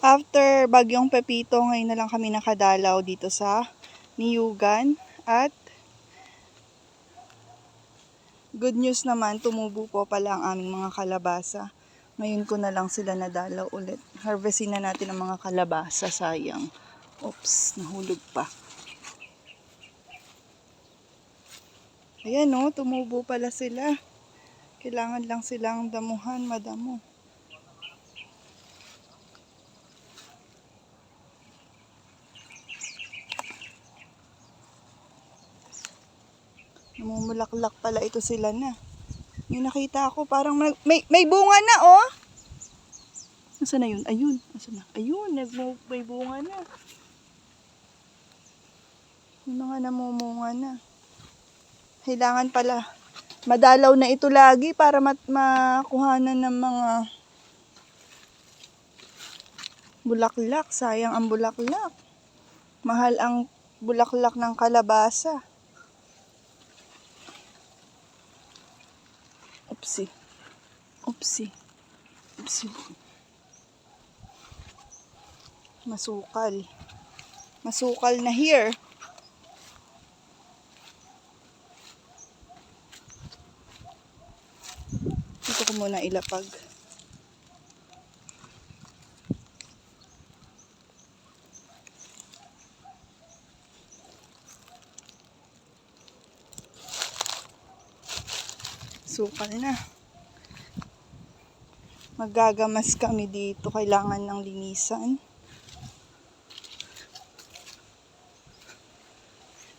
After bagyong Pepito, ngayon na lang kami nakadalaw dito sa Niyugan. At good news naman, tumubo po pala ang aming mga kalabasa. Ngayon ko na lang sila nadalaw ulit. Harvestin na natin ang mga kalabasa, sayang. Oops, nahulog pa. Ayan o, tumubo pala sila. Kailangan lang silang damuhan, madamo. Namumulaklak pala ito sila na. May nakita ako, parang may bunga na, oh. Nasaan na yun? Ayun. Nasaan na? Ayun, may bunga na. May mga namumunga na. Kailangan pala madalaw na ito lagi para makuhanan ng mga bulaklak. Sayang ang bulaklak. Mahal ang bulaklak ng kalabasa. Oopsie. Oopsie. Oopsie. Masukal. Masukal na here. Dito ko muna ilapag. Sukal na. Magagamas kami dito. Kailangan ng linisan.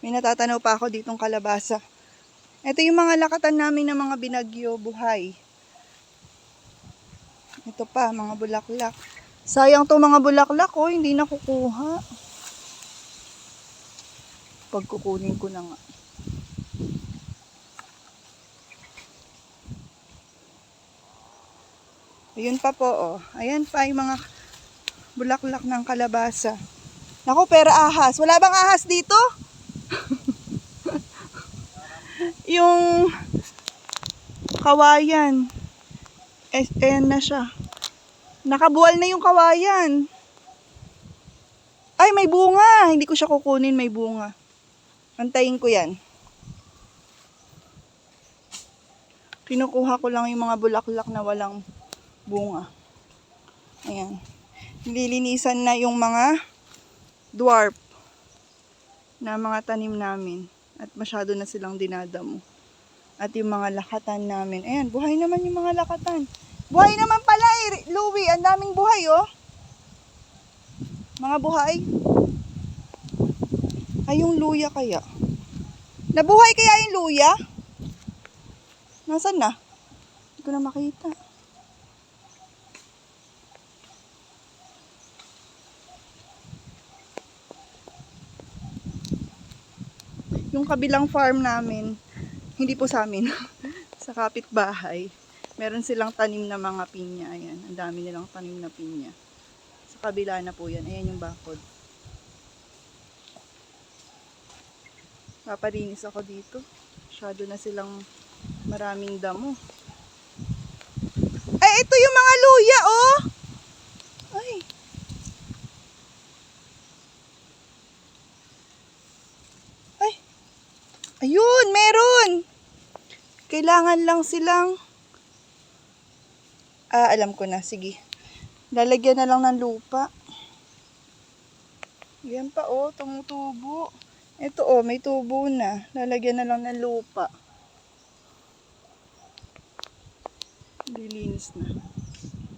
May natatanaw pa ako ditong kalabasa. Ito yung mga lakatan namin ng mga binagyo buhay. Ito pa, mga bulaklak. Sayang to mga bulaklak, oh, hindi nakukuha. Pagkukunin ko na nga. Ayun pa po, oh. Ayan pa yung mga bulaklak ng kalabasa. Naku, pero ahas. Wala bang ahas dito? Yung kawayan. Ayan na siya. Nakabuwal na yung kawayan. Ay, may bunga. Hindi ko siya kukunin, may bunga. Antayin ko yan. Kinukuha ko lang yung mga bulaklak na walang bunga. Ayan. Nililinisan na yung mga dwarf na mga tanim namin. At masyado na silang dinadamo. At yung mga lakatan namin. Ayan, buhay naman yung mga lakatan. Buhay naman pala eh, Louie. Ang daming buhay, oh. Mga buhay. Ay, yung luya kaya. Nabuhay kaya yung luya? Nasaan na? Hindi ko na makita. Yung kabilang farm namin, hindi po sa amin, sa kapitbahay, meron silang tanim na mga pinya. Ayan, ang dami nilang tanim na pinya. Sa kabila na po yan. Ayan yung bakod. Papalinis ako dito. Masyado na silang maraming damo. Ay, ito yung mga luya, oh! Ay. Ay. Ayun, meron! Kailangan lang silang... alam ko na. Sige. Lalagyan na lang ng lupa. Yan pa, oh. Tumutubo. Ito, oh. May tubo na. Lalagyan na lang ng lupa. Lilinis na.